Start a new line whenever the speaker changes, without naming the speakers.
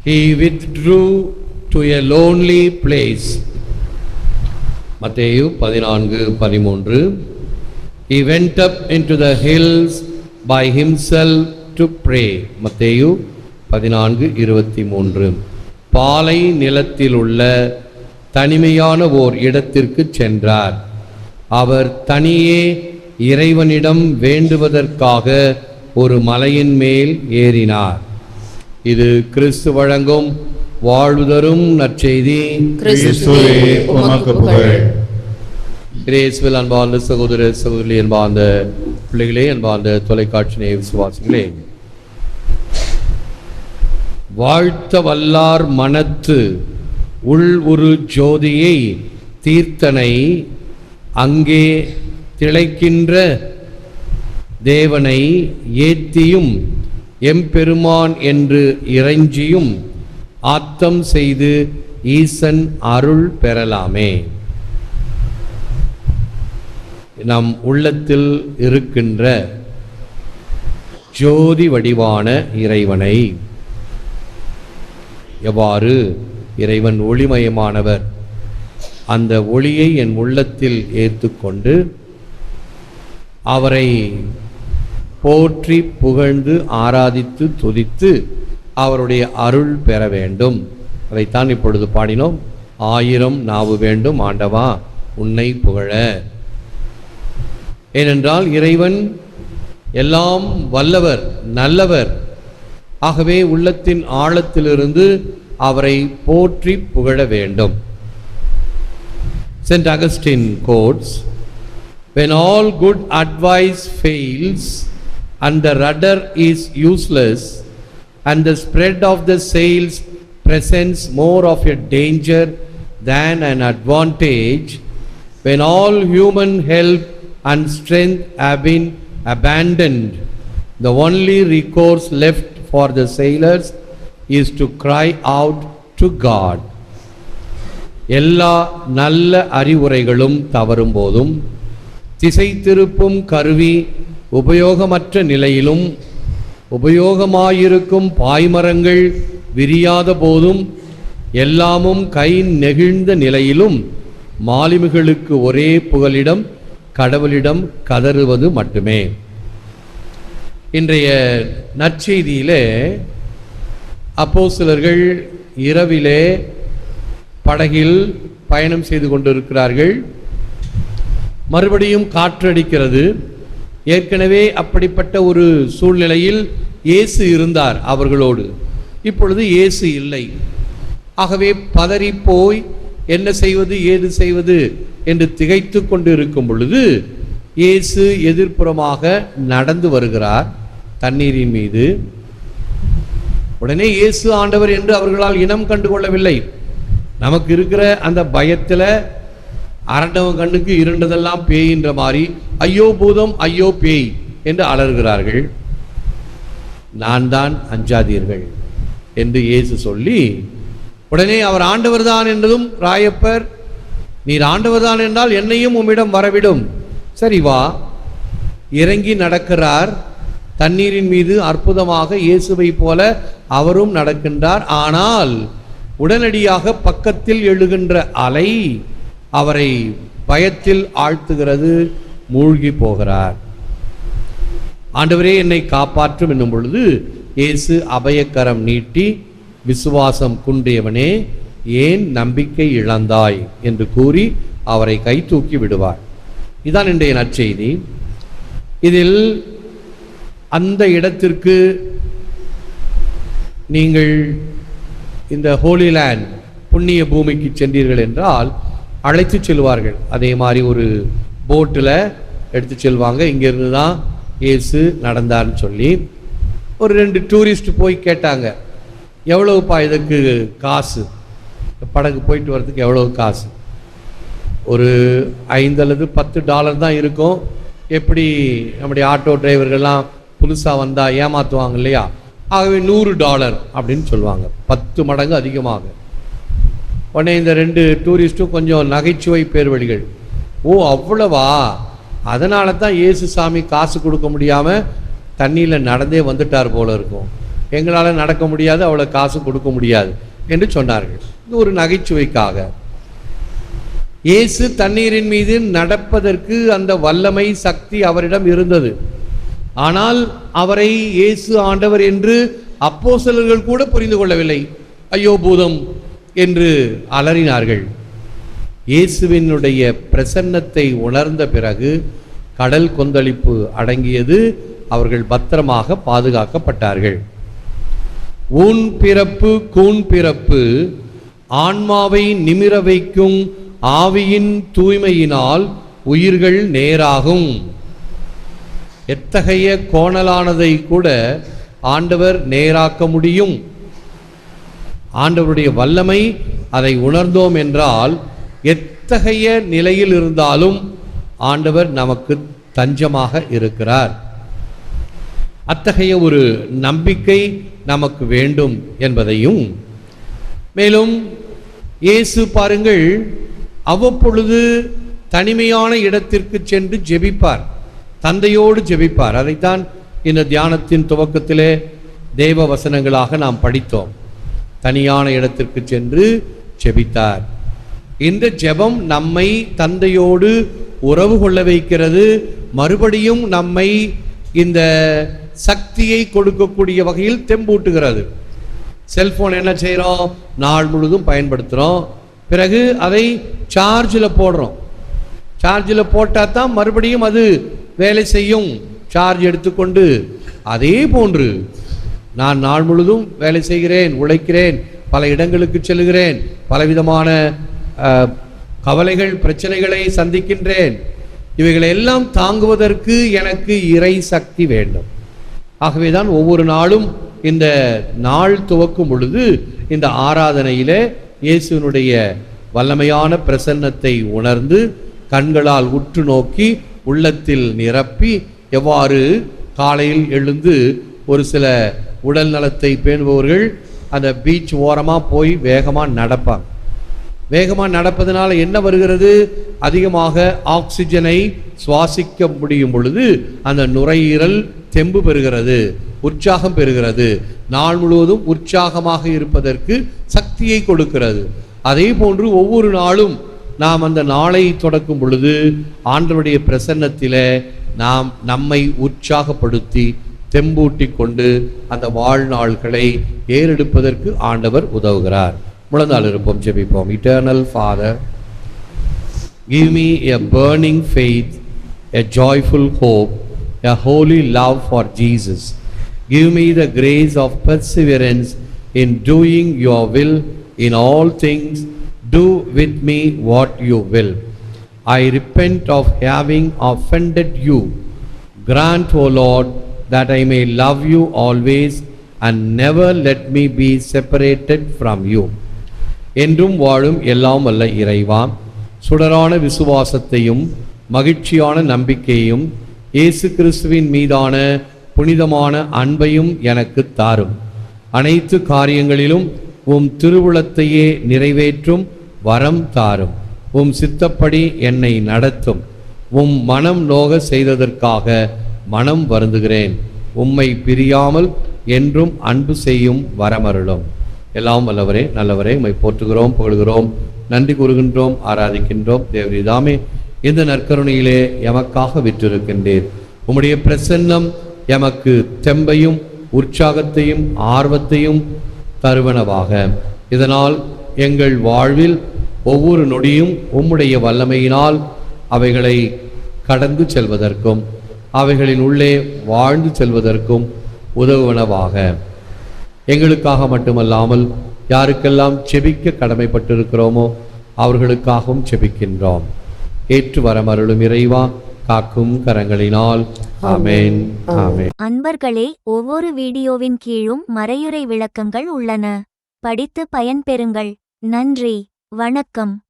he withdrew to a lonely place. மத்தேயு 14:13. He went up into the hills by himself to pray. மத்தேயு 14:23. பாலை நிலத்தில் உள்ள தனிமையான ஓர் இடத்திற்கு சென்றார். அவர் தனியே இறைவனிடம் வேண்டுவதற்காக ஒரு மலையின் மேல் ஏறினார். இது கிறிஸ்து வழங்கும் வாழ்வுதரும் நற்செய்தி. கிரேஸ்வில் அன்பார்ந்த சகோதர சகோதரி, அன்பார்ந்த பிள்ளைகளே, அன்பார்ந்த தொலைக்காட்சி நேய விசுவாசிகளே, வாழ்த்த வல்லார் மனத்து உள் உரு ஜோதியை தீர்த்தனை அங்கே திளைக்கின்ற தேவனை ஏத்தியும் எம்பெருமான் என்று இறைஞ்சியும் ஆத்தம் செய்து ஈசன் அருள் பெறலாமே. நம் உள்ளத்தில் இருக்கின்ற ஜோதி வடிவான இறைவனை, எவ்வாறு இறைவன் ஒளிமயமானவர், அந்த ஒளியை என் உள்ளத்தில் ஏற்றுக்கொண்டு அவரை போற்றி புகழ்ந்து ஆராதித்து துதித்து அவருடைய அருள் பெற வேண்டும். அதைத்தான் இப்பொழுது பாடினோம். 1000 நாவு வேண்டும் ஆண்டவா உன்னை புகழ. ஏனென்றால் இறைவன் எல்லாம் வல்லவர், நல்லவர். ஆகவே உள்ளத்தின் ஆழத்திலிருந்து அவரை போற்றி புகழ வேண்டும். St. Augustine quotes, "When all good advice fails and the rudder is useless and the spread of the sails presents more of a danger than an advantage, when all human help and strength have been abandoned, the only recourse left for the sailors is to cry out to God." எல்லா நல்ல அறிவுரைகளும் தவறும் போதும், திசை திருப்பும் கருவி உபயோகமற்ற நிலையிலும், உபயோகமாயிருக்கும் பாய்மரங்கள் விரியாத போதும், எல்லாமும் கை நெகிழ்ந்த நிலையிலும் மாலுமிகளுக்கு ஒரே புகலிடம் கடவுளிடம் கதறுவது மட்டுமே. இன்றைய நற்செய்தியிலே அப்போஸ்தலர்கள் இரவிலே படகில் பயணம் செய்து கொண்டிருக்கிறார்கள். மறுபடியும் காற்றடிக்கிறது. ஏற்கனவே அப்படிப்பட்ட ஒரு சூழ்நிலையில் இயேசு இருந்தார் அவர்களோடு. இப்பொழுது இயேசு இல்லை. ஆகவே பதறி போய் என்ன செய்வது ஏது செய்வது என்று திகைத்து கொண்டு இருக்கும் பொழுது இயேசு எதிர்ப்புறமாக நடந்து வருகிறார் தண்ணீரின் மீது. உடனே இயேசு ஆண்டவர் என்று அவர்களால் இனம் கண்டு கொள்ளவில்லை. நமக்கு இருக்கிற அந்த பயத்தில் அரண்டவன் கண்ணுக்கு இருண்டதெல்லாம் பேயின்ற மாதிரி ஐயோ பூதம் ஐயோ பேய் என்று அலறுகிறார்கள். நான் தான், அஞ்சாதீர்கள் என்று இயேசு சொல்லி, உடனே அவர் ஆண்டவர் தான் என்றதும் ராயப்பர், நீர் ஆண்டவர் தான் என்றால் என்னையும் உம்மிடம் வரவிடும். சரி வா. இறங்கி நடக்கிறார் தண்ணீரின் மீது. அற்புதமாக இயேசுவை போல அவரும் நடக்கின்றார். ஆனால் உடனடியாக பக்கத்தில் எழுகின்ற அலை அவரை பயத்தில் ஆழ்த்துகிறது. மூழ்கி போகிறார். ஆண்டவரே என்னை காப்பாற்றும் என்னும் பொழுது இயேசு அபயக்கரம் நீட்டி, விசுவாசம் குன்றியவனே ஏன் நம்பிக்கை இழந்தாய் என்று கூறி அவரை கை தூக்கி விடுவார். இதான் இன்றைய நற்செய்தி. இதில் அந்த இடத்திற்கு நீங்கள் இந்த ஹோலி லேண்ட், புண்ணிய பூமிக்கு சென்றீர்கள் என்றால் அழைத்து செல்வார்கள். அதே மாதிரி ஒரு போட்டில் எடுத்து செல்வாங்க. இங்கேருந்து தான் இயேசு நடந்தார்னு சொல்லி. ஒரு 2 டூரிஸ்ட் போய் கேட்டாங்க, எவ்வளவுப்பா இதுக்கு காசு, படகு போயிட்டு வர்றதுக்கு எவ்வளவு காசு? ஒரு $5 அல்லது $10 தான் இருக்கும். எப்படி நம்முடைய ஆட்டோ டிரைவர்கள்லாம் புதுசாக வந்தால் ஏமாற்றுவாங்க இல்லையா? ஆகவே $100 அப்படின்னு சொல்லுவாங்க, 10 மடங்கு அதிகமாக. உடனே இந்த 2 டூரிஸ்ட்டும் கொஞ்சம் நகைச்சுவை பேர் வழிகள், ஓ அவ்வளவா, அதனால தான் இயேசு சாமி காசு கொடுக்க முடியாமல் தண்ணியில் நடந்தே வந்துட்டார் போல இருக்கும். எங்களால் நடக்க முடியாது, அவ்வளோ காசு கொடுக்க முடியாது என்று சொன்னார்கள். இது ஒரு நகைச்சுவைக்காக. இயேசு தண்ணீரின் மீது நடப்பதற்கு அந்த வல்லமை, சக்தி அவரிடம் இருந்தது. ஆனால் அவரை இயேசு ஆண்டவர் என்று அப்போஸ்தலர்கள் கூட புரிந்து கொள்ளவில்லை. ஐயோ பூதம் என்று அலறினார்கள். இயேசுவினுடைய பிரசன்னத்தை உணர்ந்த பிறகு கடல் கொந்தளிப்பு அடங்கியது. அவர்கள் பத்திரமாக பாதுகாக்கப்பட்டார்கள். ஊன் பிறப்பு கூன் பிறப்பு ஆன்மாவை நிமிர வைக்கும் ஆவியின் தூய்மையினால் உயிர்கள் நேராகும். எத்தகைய கோணலானதை கூட ஆண்டவர் நேராக்க முடியும். ஆண்டவருடைய வல்லமை, அதை உணர்ந்தோம் என்றால் எத்தகைய நிலையில் இருந்தாலும் ஆண்டவர் நமக்கு தஞ்சமாக இருக்கிறார். அத்தகைய ஒரு நம்பிக்கை நமக்கு வேண்டும் என்பதையும், மேலும் இயேசு பாருங்கள், அவ்வப்பொழுது தனிமையான இடத்திற்கு சென்று ஜெபிப்பார், தந்தையோடு ஜெபிப்பார். அதைத்தான் இந்த தியானத்தின் துவக்கத்திலே தேவ வசனங்களாக நாம் படித்தோம். தனியான இடத்திற்கு சென்று ஜெபித்தார். இந்த ஜெபம் நம்மை தந்தையோடு உறவு கொள்ள வைக்கிறது. மறுபடியும் நம்மை இந்த சக்தியை கொடுக்கக்கூடிய வகையில் தெம்பூட்டுகிறது. செல்போன் என்ன செய்கிறோம்? நாள் முழுதும் பயன்படுத்துகிறோம். பிறகு அதை சார்ஜில் போடுறோம். சார்ஜில் போட்டால் தான் மறுபடியும் அது வேலை செய்யும். சார்ஜ் எடுத்துக்கொண்டு அதே போன்று நான் நாள் முழுதும் வேலை செய்கிறேன், உழைக்கிறேன், பல இடங்களுக்கு செல்கிறேன், பலவிதமான கவலைகள், பிரச்சனைகளை சந்திக்கின்றேன். இவைகளை எல்லாம் தாங்குவதற்கு எனக்கு இறை சக்தி வேண்டும். ஆகவே தான் ஒவ்வொரு நாளும் இந்த நாள் துவக்கும் பொழுது இந்த ஆராதனையிலே இயேசுவினுடைய வல்லமையான பிரசன்னத்தை உணர்ந்து கண்களால் உற்று நோக்கி உள்ளத்தில் நிரப்பி, எவ்வாறு காலையில் எழுந்து ஒரு சில உடல் நலத்தை பேணுபவர்கள் அந்த பீச் ஓரமாக போய் வேகமாக நடப்பாங்க. வேகமாக நடப்பதனால என்ன வருகிறது? அதிகமாக ஆக்சிஜனை சுவாசிக்க முடியும் பொழுது அந்த நுரையீரல் தெம்பு பெறுகிறது, உற்சாகம் பெறுகிறது. நாள் முழுவதும் உற்சாகமாக இருப்பதற்கு சக்தியை கொடுக்கிறது. அதே போன்று ஒவ்வொரு நாளும் நாம் அந்த நாளை தொடக்கும் பொழுது ஆண்டவருடைய பிரசன்னத்தில் நாம் நம்மை உற்சாகப்படுத்தி தெம்பூட்டி கொண்டு அந்த வாழ்நாள்களை ஏறெடுப்பதற்கு ஆண்டவர் உதவுகிறார். முழந்தாள் இருப்போம், ஜெபிப்போம். Eternal Father, give me a burning faith, a joyful hope, a holy love for Jesus. Give me the grace of perseverance in doing your will in all things. Do with me what you will. I repent of having offended you. Grant, O Lord, that I may love you always and never let me be separated from you. என்றும் வாழும் எல்லாம் வல்ல இறைவா, சுடரான விசுவாசத்தையும் மகிழ்ச்சியான நம்பிக்கையும் இயேசு கிறிஸ்துவின் மீதான புனிதமான அன்பையும் எனக்கு தாரும். அனைத்து காரியங்களிலும் உம் திருவுளத்தையே நிறைவேற்றும் வரம் தாரும். உம் சித்தப்படி என்னை நடத்தும். உம் மனம் நோக செய்ததற்காக மனம் வருந்துகிறேன். உம்மை பிரியாமல் என்றும் அன்பு செய்யும் வரமருளும். எல்லாம் வல்லவரே, நல்லவரே, உம்மை போற்றுகிறோம், புகழ்கிறோம், நன்றி கூறுகின்றோம், ஆராதிக்கின்றோம். தேவரீதாமே, இந்த நற்கருணையிலே எமக்காக விற்றிருக்கின்றீர். உம்முடைய பிரசன்னம் எமக்கு தெம்பையும் உற்சாகத்தையும் ஆர்வத்தையும் தருவனவாக. இதனால் எங்கள் வாழ்வில் ஒவ்வொரு நொடியும் உம்முடைய வல்லமையினால் அவைகளை கடந்து செல்வதற்கும் அவைகளின் உள்ளே வாழ்ந்து செல்வதற்கும் உதவுவனவாக. எங்களுக்காக மட்டுமல்லாமல் யாருக்கெல்லாம் செபிக்க கடமைப்பட்டிருக்கிறோமோ அவர்களுக்காகவும் செபிக்கின்றோம். ஏற்று வரமருளும் இறைவா, காக்கும் கரங்களினால். ஆமென், ஆமென்.
அன்பர்களே, ஒவ்வொரு வீடியோவின் கீழும் மறையுரை விளக்கங்கள் உள்ளன. படித்து பயன்பெறுங்கள். நன்றி, வணக்கம்.